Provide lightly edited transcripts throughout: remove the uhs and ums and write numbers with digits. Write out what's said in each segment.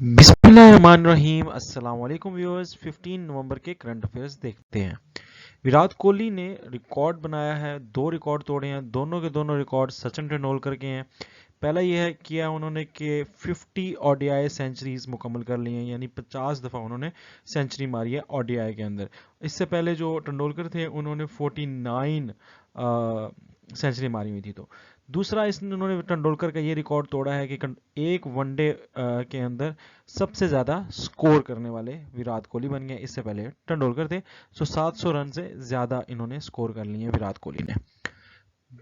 बिस्मिल्लाहिर्रहमानिर्रहीम। अस्सलाम वालेकुम व्यूअर्स। 15 नवंबर के करंट अफेयर्स देखते हैं। विराट कोहली ने रिकॉर्ड बनाया है, दो रिकॉर्ड तोड़े हैं। दोनों के दोनों रिकॉर्ड सचिन तेंदुलकर के हैं। पहला यह है किया उन्होंने कि 50 ओडीआई सेंचुरीज मुकम्मल कर ली हैं, यानी 50 दफ़ा उन्होंने सेंचुरी मारी है ओडीआई के अंदर। इससे पहले जो तेंदुलकर थे उन्होंने 49 सेंचुरी मारी हुई थी। तो दूसरा उन्होंने तेंदुलकर का ये रिकॉर्ड तोड़ा है कि एक वनडे के अंदर सबसे ज़्यादा स्कोर करने वाले विराट कोहली बन गए। इससे पहले तेंदुलकर थे। 700 रन से ज़्यादा इन्होंने स्कोर कर लिए विराट कोहली ने।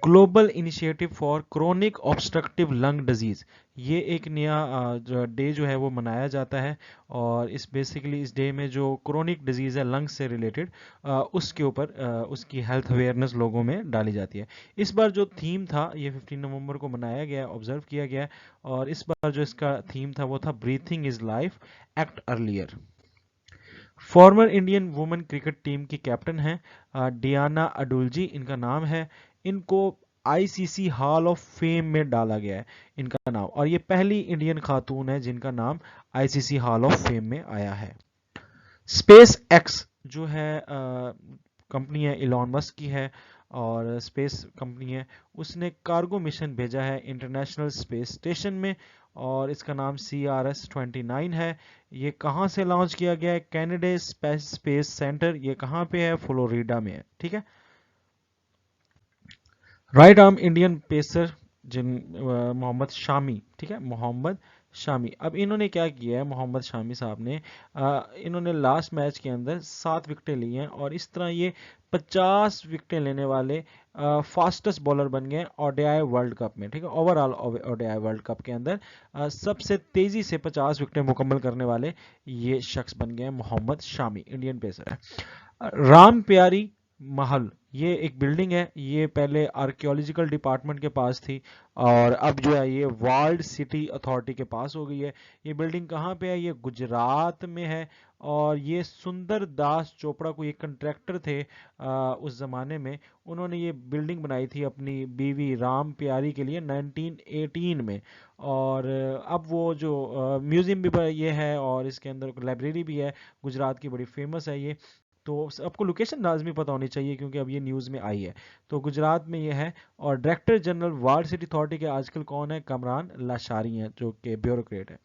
Global initiative for chronic obstructive lung disease, ये एक नया डे जो है वो मनाया जाता है। और इस डे में जो क्रोनिक डिजीज है लंग्स से रिलेटेड, उसके ऊपर उसकी हेल्थ अवेयरनेस लोगों में डाली जाती है। इस बार जो थीम था ये 15 नवंबर को मनाया गया, ऑब्जर्व किया गया। और इस बार जो इसका थीम था वो था breathing is life, act earlier. Former Indian women cricket team की कैप्टन हैं डियाना अडुल्जी, इनका नाम है। इनको आईसीसी हॉल ऑफ फेम में डाला गया है इनका नाम, और ये पहली इंडियन खातून है जिनका नाम आईसीसी हॉल ऑफ फेम में आया है। स्पेस एक्स जो है कंपनी है, इलॉन मस्क की है और स्पेस कंपनी है। उसने कार्गो मिशन भेजा है इंटरनेशनल स्पेस स्टेशन में, और इसका नाम CRS-29 है। ये कहाँ से लॉन्च किया गया है? Kennedy Space Centre. ये कहाँ पे है? फ्लोरिडा में है। ठीक है। Right arm Indian pacer Mohammed Shami, ठीक है, मोहम्मद शामी। अब इन्होंने क्या किया है, मोहम्मद शामी साहब ने इन्होंने लास्ट मैच के अंदर 7 विकेटें ली हैं, और इस तरह ये 50 विकेटें लेने वाले फास्टेस्ट बॉलर बन गए ओडीआई वर्ल्ड कप में। ठीक है, ओवरऑल ओडीआई वर्ल्ड कप के अंदर सबसे तेजी से 50 विकेटें मुकम्मल करने वाले ये शख्स बन गए मोहम्मद शामी, इंडियन पेसर है। राम प्यारी महल, ये एक बिल्डिंग है। ये पहले आर्कियोलॉजिकल डिपार्टमेंट के पास थी, और अब जो है ये वर्ल्ड सिटी अथॉरिटी के पास हो गई है। ये बिल्डिंग कहाँ पे है? ये गुजरात में है। और ये सुंदर दास चोपड़ा को, ये कंट्रैक्टर थे उस ज़माने में। उन्होंने ये बिल्डिंग बनाई थी अपनी बीवी राम प्यारी के लिए 1918 में। और अब वो जो म्यूज़ियम भी ये है, और इसके अंदर लाइब्रेरी भी है। गुजरात की बड़ी फेमस है ये। तो आपको लोकेशन लाजमी पता होनी चाहिए क्योंकि अब ये न्यूज़ में आई है। तो गुजरात में ये है। और director general world city authority के आजकल कौन है? कमरान लाशारी हैं, जो कि ब्यूरोक्रेट है।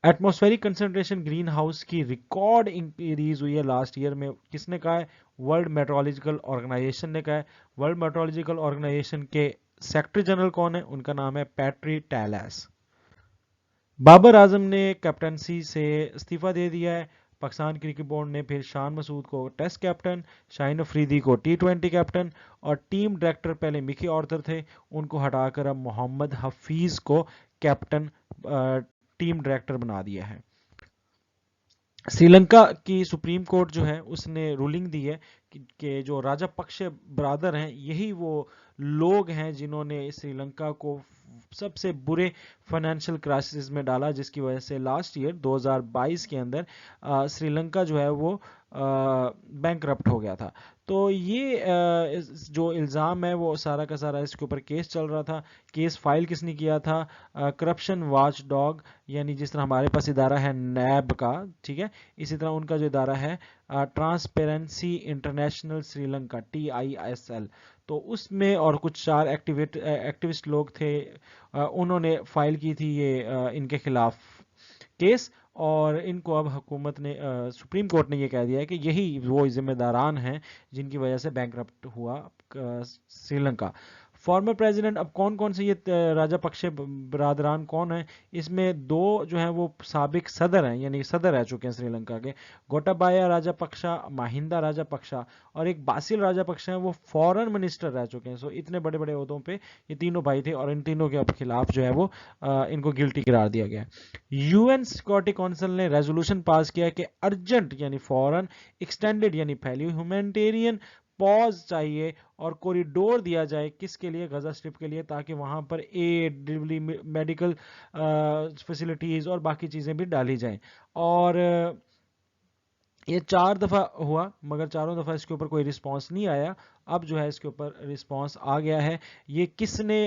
एटमॉस्फेरिक कंसंट्रेशन ग्रीन हाउस की रिकॉर्ड इंक्रीज हुई है लास्ट ईयर में। किसने कहा है? वर्ल्ड मेट्रोलॉजिकल ऑर्गेनाइजेशन ने कहा है। वर्ल्ड मेट्रोलॉजिकल ऑर्गेनाइजेशन के सेक्रेटरी जनरल कौन है? उनका नाम है पैट्री टैलस। बाबर आजम ने कैप्टनसी से इस्तीफा दे दिया है। पाकिस्तान क्रिकेट बोर्ड ने फिर शान मसूद को टेस्ट कैप्टन, शाहीन अफरीदी को T20 कैप्टन, और टीम डायरेक्टर पहले मिकी ऑर्थर थे, उनको हटाकर अब मोहम्मद हफीज को कैप्टन टीम डायरेक्टर बना दिया है। श्रीलंका की सुप्रीम कोर्ट जो है उसने रूलिंग दी है कि जो राजापक्षे ब्रादर हैं यही वो लोग हैं जिन्होंने श्रीलंका को सबसे बुरे फाइनेंशियल क्राइसिस में डाला, जिसकी वजह से लास्ट ईयर 2022 के अंदर श्रीलंका जो है वो बैंकरप्ट हो गया था। तो ये जो इल्ज़ाम है वो सारा का सारा, इसके ऊपर केस चल रहा था। केस फाइल किसने किया था? करप्शन वॉच डॉग, यानी जिस तरह हमारे पास इदारा है नैब का, ठीक है, इसी तरह उनका जो इदारा है ट्रांसपेरेंसी इंटरनेशनल श्रीलंका, TISL। तो उसमें और कुछ 4 एक्टिविस्ट लोग थे, उन्होंने फाइल की थी ये इनके खिलाफ केस। और इनको अब हुकूमत ने, सुप्रीम कोर्ट ने ये कह दिया है कि यही वो जिम्मेदारान हैं जिनकी वजह से बैंकरप्ट हुआ श्रीलंका। फॉर्मर प्रेसिडेंट, अब कौन कौन से ये राजापक्षे बरादरान कौन है? इसमें 2 जो हैं वो साबिक सदर हैं, यानी सदर रह चुके हैं श्रीलंका के, गोटाबाया राजापक्षा, महिंदा राजापक्षा, और एक बासिल राजापक्षा है, वो फॉरेन मिनिस्टर रह चुके हैं। सो इतने बड़े बड़े ओहदों पे ये तीनों भाई थे, और इन तीनों के अब खिलाफ जो है वो इनको गिल्टी करार दिया गया है। यूएन सिक्योरिटी काउंसिल ने रेजोल्यूशन पास किया है कि अर्जेंट यानी फौरन, एक्सटेंडेड यानी फैली हुई, ह्यूमैनिटेरियन पॉज चाहिए और कॉरिडोर दिया जाए। किसके लिए? गजा स्ट्रिप के लिए, ताकि वहां पर एड डिलीवरी, मेडिकल फैसिलिटीज और बाकी चीजें भी डाली जाएं। और ये 4 दफ़ा हुआ मगर चारों दफ़ा इसके ऊपर कोई रिस्पांस नहीं आया। अब जो है इसके ऊपर रिस्पांस आ गया है। ये किसने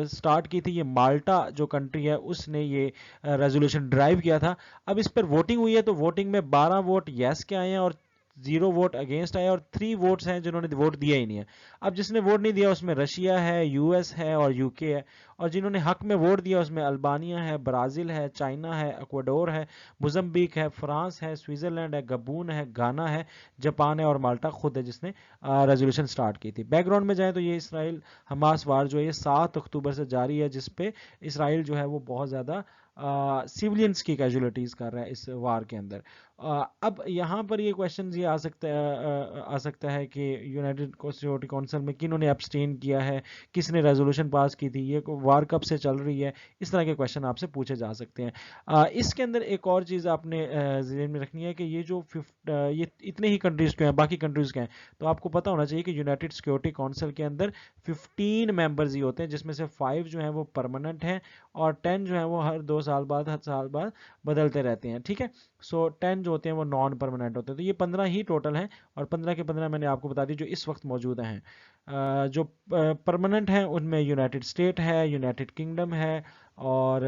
स्टार्ट की थी? ये माल्टा जो कंट्री है उसने ये रेजोल्यूशन ड्राइव किया था। अब इस पर वोटिंग हुई है, तो वोटिंग में 12 वोट यस के आए हैं और 0 वोट अगेंस्ट आए और 3 वोट्स हैं जिन्होंने वोट दिया ही नहीं है। अब जिसने वोट नहीं दिया उसमें रशिया है, यूएस है और यूके है, और जिन्होंने हक में वोट दिया उसमें अल्बानिया है, ब्राज़ील है, चाइना है, इक्वाडोर है, मोज़म्बिक है, फ्रांस है, स्विट्ज़रलैंड है, गबून है, गाना है, जापान है और माल्टा खुद है जिसने रेजोल्यूशन स्टार्ट की थी। बैकग्राउंड में जाए तो ये इसराइल हमास वार जो है ये 7 अक्टूबर से जारी है, जिसपे इसराइल जो है वो बहुत ज़्यादा सिविलियंस की कैजुअलिटीज़ कर रहा है इस वार के अंदर। अब यहाँ पर ये क्वेश्चन ये आ सकता है कि यूनाइटेड सिक्योरिटी काउंसिल में किन्होंने एब्सटेन किया है, किसने रेजोल्यूशन पास की थी, ये वार कब से चल रही है, इस तरह के क्वेश्चन आपसे पूछे जा सकते हैं। इसके अंदर एक और चीज़ आपने ज़हन में रखनी है कि ये जो ये इतने ही कंट्रीज़ के हैं, बाकी कंट्रीज़ के हैं, तो आपको पता होना चाहिए कि यूनाइटेड सिक्योरिटी काउंसिल के अंदर 15 मेंबर्स ही होते हैं, जिसमें से 5 जो हैं वो परमानेंट हैं और 10 जो हैं वो हर 2 साल बाद हर साल बाद बदलते रहते हैं, ठीक है। सो 10 जो होते हैं वो नॉन परमानेंट होते हैं, तो ये 15 ही टोटल हैं और 15 के 15 मैंने आपको बता दी जो इस वक्त मौजूद हैं। जो परमानेंट हैं उनमें यूनाइटेड स्टेट है, यूनाइटेड किंगडम है और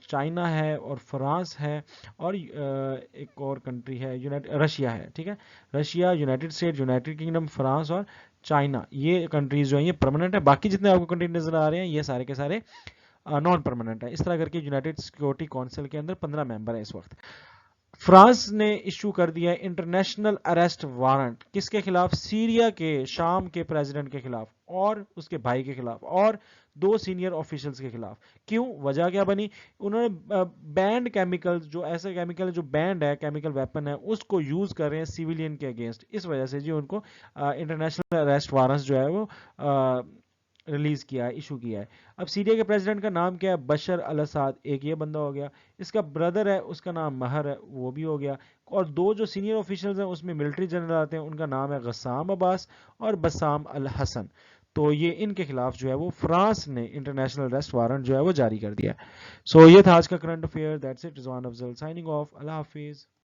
चाइना है और फ्रांस है और एक और कंट्री है रशिया है, ठीक है। Russia, United state, United kingdom, France और चाइना, ये कंट्रीज जो हैं ये परमानेंट है। बाकी जितने आपको कंट्री नजर आ रहे हैं ये सारे के सारे नॉन परमानेंट है। इस तरह करके यूनाइटेड सिक्योरिटी काउंसिल के अंदर 15 मेंबर है इस वक्त। फ्रांस ने इशू कर दिया है इंटरनेशनल अरेस्ट वारंट किसके खिलाफ? सीरिया के शाम के प्रेसिडेंट के खिलाफ और उसके भाई के खिलाफ और 2 सीनियर ऑफिशियल्स के खिलाफ। क्यों? वजह क्या बनी? उन्होंने बैंड केमिकल, जो ऐसे केमिकल जो बैंड है, केमिकल वेपन है, उसको यूज कर रहे हैं सिविलियन के अगेंस्ट। इस वजह से जी उनको इंटरनेशनल अरेस्ट वारंट जो है वो रिलीज किया है, इशू किया है। अब सीरिया के प्रेसिडेंट का नाम क्या है? बशर अल असद, एक ये बंदा हो गया। इसका ब्रदर है उसका नाम महर है, वो भी हो गया। और 2 जो सीनियर ऑफिशियल्स हैं उसमें मिलिट्री जनरल आते हैं, उनका नाम है गस्साम अब्बास और बसाम अल हसन। तो ये इनके खिलाफ जो है वो फ्रांस ने इंटरनेशनल अरेस्ट वारंट जो है वो जारी कर दिया। सो ये था आज का current affair. That's it, Rizwan Afzal signing off. Allah Hafiz.